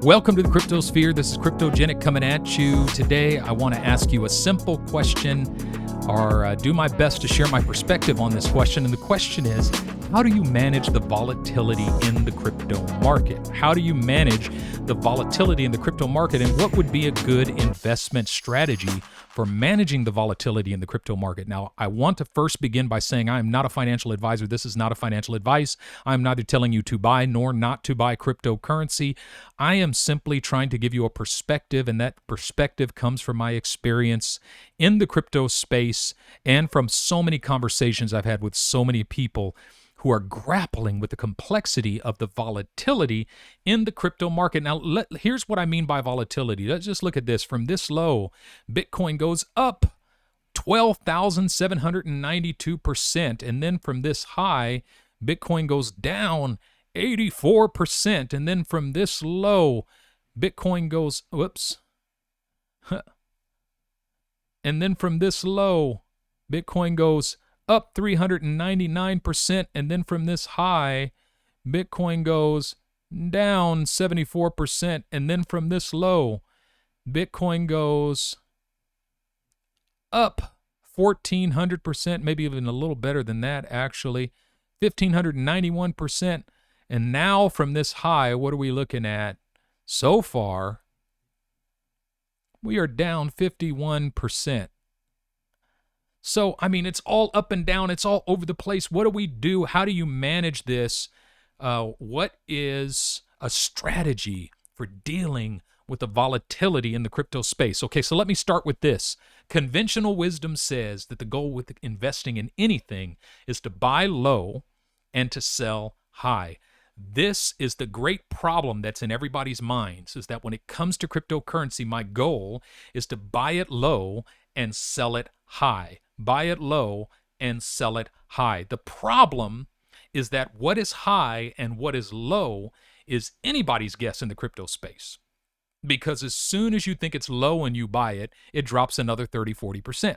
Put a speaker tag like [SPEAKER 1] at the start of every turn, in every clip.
[SPEAKER 1] Welcome to the Cryptosphere. This is Cryptogenic coming at you. Today, I want to ask you a simple question or do my best to share my perspective on this question. And the question is, how do you manage the volatility in the crypto market? How do you manage the volatility in the crypto market? And what would be a good investment strategy for managing the volatility in the crypto market? Now, I want to first begin by saying I am not a financial advisor. This is not a financial advice. I'm neither telling you to buy nor not to buy cryptocurrency. I am simply trying to give you a perspective, and that perspective comes from my experience in the crypto space and from so many conversations I've had with so many people who are grappling with the complexity of the volatility in the crypto market. Now, here's what I mean by volatility. Let's just look at this. From this low, Bitcoin goes up 12,792%. And then from this high, Bitcoin goes down 84%. And then from this low, Bitcoin goes, and then from this low, Bitcoin goes up 399%, and then from this high, Bitcoin goes down 74%, and then from this low, Bitcoin goes up 1,400%, maybe even a little better than that, actually, 1,591%, and now from this high, what are we looking at? So far, we are down 51%. So, I mean, it's all up and down. It's all over the place. What do we do? How do you manage this? What is a strategy for dealing with the volatility in the crypto space? Okay, so let me start with this. Conventional wisdom says that the goal with investing in anything is to buy low and to sell high. This is the great problem that's in everybody's minds, is that when it comes to cryptocurrency, my goal is to buy it low and sell it high. Buy it low and sell it high. The problem is that what is high and what is low is anybody's guess in the crypto space. Because as soon as you think it's low and you buy it, it drops another 30-40%.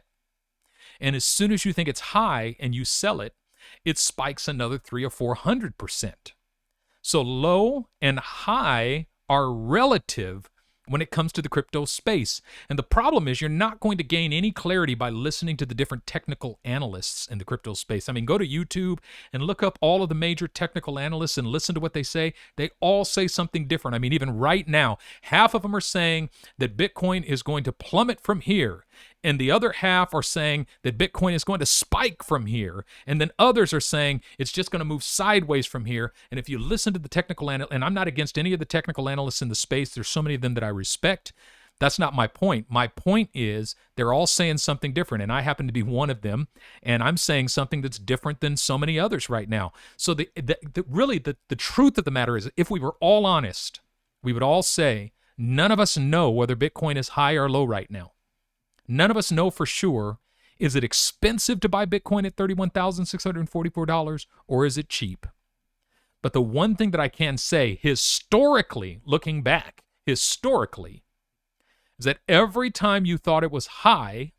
[SPEAKER 1] And as soon as you think it's high and you sell it, it spikes another 300 or 400%. So low and high are relative when it comes to the crypto space. And the problem is you're not going to gain any clarity by listening to the different technical analysts in the crypto space. I mean, go to YouTube and look up all of the major technical analysts and listen to what they say. They all say something different. I mean, even right now, half of them are saying that Bitcoin is going to plummet from here. And the other half are saying that Bitcoin is going to spike from here. And then others are saying it's just going to move sideways from here. And if you listen to the technical analysts, and I'm not against any of the technical analysts in the space, there's so many of them that I respect. That's not my point. My point is they're all saying something different, and I happen to be one of them, and I'm saying something that's different than so many others right now. So the truth of the matter is, if we were all honest, we would all say none of us know whether Bitcoin is high or low right now. None of us know for sure, is it expensive to buy Bitcoin at $31,644 or is it cheap? But the one thing that I can say, historically, looking back, is that every time you thought it was high,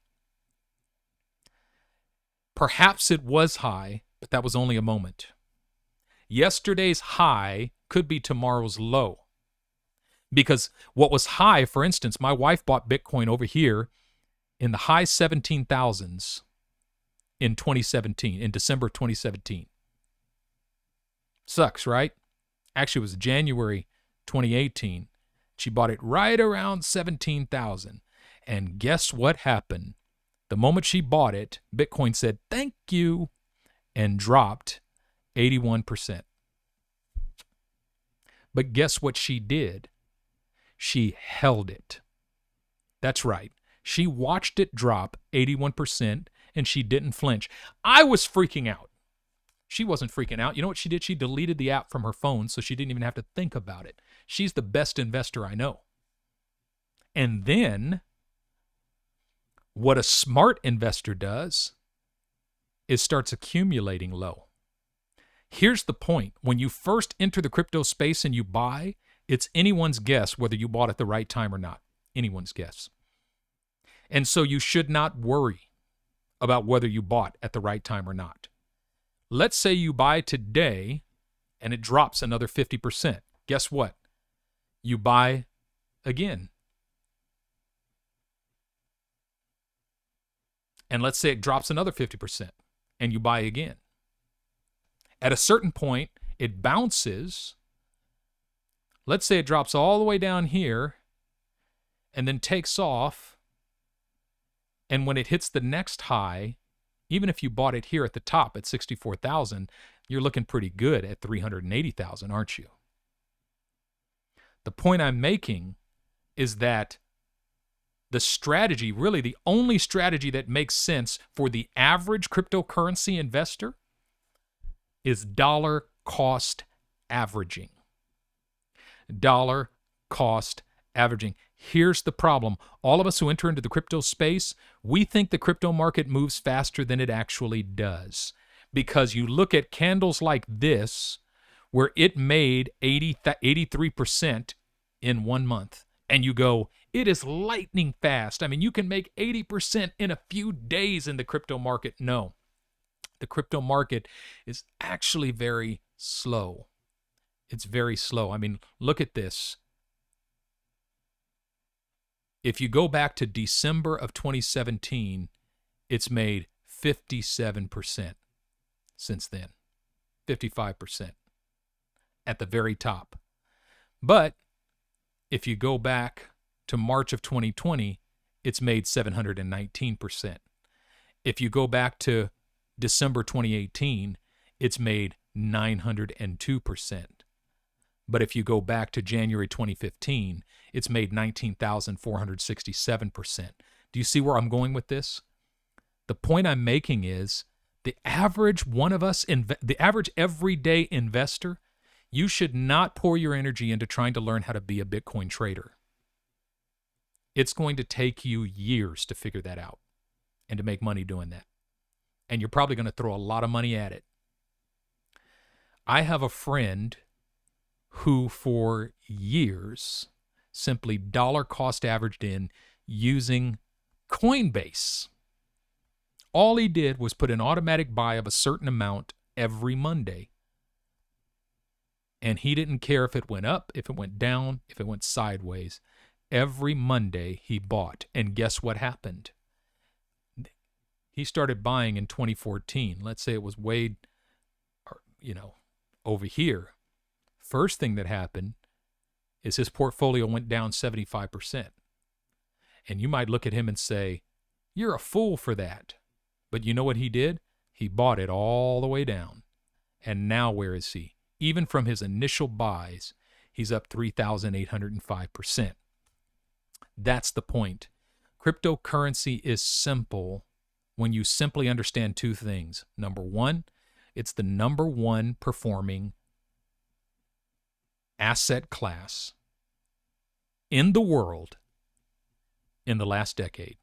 [SPEAKER 1] perhaps it was high, but that was only a moment. Yesterday's high could be tomorrow's low. Because what was high, for instance, my wife bought Bitcoin over here in the high 17,000s in 2017, in December 2017. Sucks, right? Actually, it was January 2018. She bought it right around 17,000. And guess what happened? The moment she bought it, Bitcoin said, thank you, and dropped 81%. But guess what she did? She held it. That's right. She watched it drop 81%, and she didn't flinch. I was freaking out. She wasn't freaking out. You know what she did? She deleted the app from her phone, so she didn't even have to think about it. She's the best investor I know. And then, what a smart investor does is starts accumulating low. Here's the point. When you first enter the crypto space and you buy, it's anyone's guess whether you bought at the right time or not. Anyone's guess. And so you should not worry about whether you bought at the right time or not. Let's say you buy today and it drops another 50%. Guess what? You buy again. And let's say it drops another 50% and you buy again. At a certain point, it bounces. Let's say it drops all the way down here and then takes off. And when it hits the next high, even if you bought it here at the top at 64,000, you're looking pretty good at 380,000, aren't you? The point I'm making is that the strategy, really the only strategy that makes sense for the average cryptocurrency investor, is dollar cost averaging. Dollar cost averaging. Here's the problem. All of us who enter into the crypto space, we think the crypto market moves faster than it actually does. Because you look at candles like this, where it made 83% in 1 month, and you go, it is lightning fast. I mean, you can make 80% in a few days in the crypto market. No, the crypto market is actually very slow. It's very slow. I mean, look at this. If you go back to December of 2017, it's made 57% since then, 55% at the very top. But if you go back to March of 2020, it's made 719%. If you go back to December 2018, it's made 902%. But if you go back to January 2015, it's made 19,467%. Do you see where I'm going with this? The point I'm making is the average one of us, the average everyday investor, you should not pour your energy into trying to learn how to be a Bitcoin trader. It's going to take you years to figure that out and to make money doing that. And you're probably going to throw a lot of money at it. I have a friend who for years simply dollar cost averaged in using Coinbase. All he did was put an automatic buy of a certain amount every Monday. And he didn't care if it went up, if it went down, if it went sideways. Every Monday he bought. And guess what happened? He started buying in 2014. Let's say it was way, over here. First thing that happened is his portfolio went down 75%. And you might look at him and say, you're a fool for that. But you know what he did? He bought it all the way down. And now where is he? Even from his initial buys, he's up 3,805%. That's the point. Cryptocurrency is simple when you simply understand two things. Number one, it's the number one performing asset class in the world in the last decade.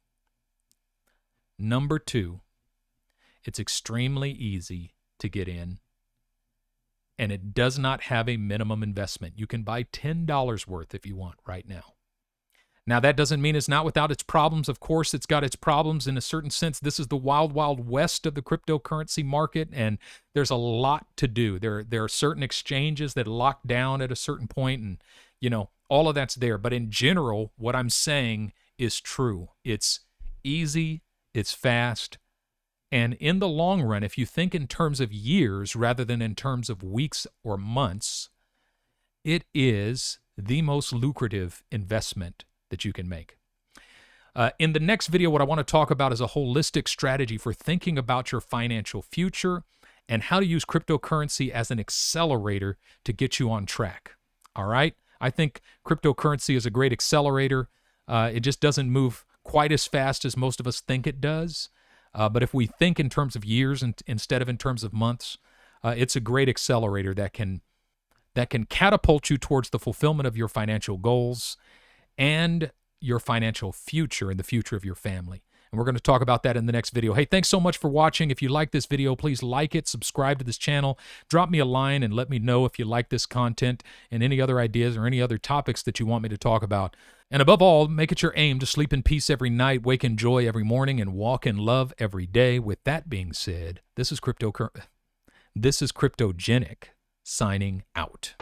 [SPEAKER 1] Number two, it's extremely easy to get in, and it does not have a minimum investment. You can buy $10 worth if you want right now. Now, that doesn't mean it's not without its problems. Of course, it's got its problems in a certain sense. This is the wild, wild west of the cryptocurrency market, and there's a lot to do. There are certain exchanges that lock down at a certain point, and, all of that's there. But in general, what I'm saying is true. It's easy, it's fast, and in the long run, if you think in terms of years rather than in terms of weeks or months, it is the most lucrative investment that you can make. In the next video, what I want to talk about is a holistic strategy for thinking about your financial future and how to use cryptocurrency as an accelerator to get you on track. All right? I think cryptocurrency is a great accelerator. It just doesn't move quite as fast as most of us think it does. But if we think in terms of years instead of in terms of months, it's a great accelerator that can catapult you towards the fulfillment of your financial goals and your financial future and the future of your family. And we're going to talk about that in the next video. Hey, thanks so much for watching. If you like this video, please like it, subscribe to this channel, drop me a line and let me know if you like this content and any other ideas or any other topics that you want me to talk about. And above all, make it your aim to sleep in peace every night, wake in joy every morning, and walk in love every day. With that being said, this is Cryptogenic signing out.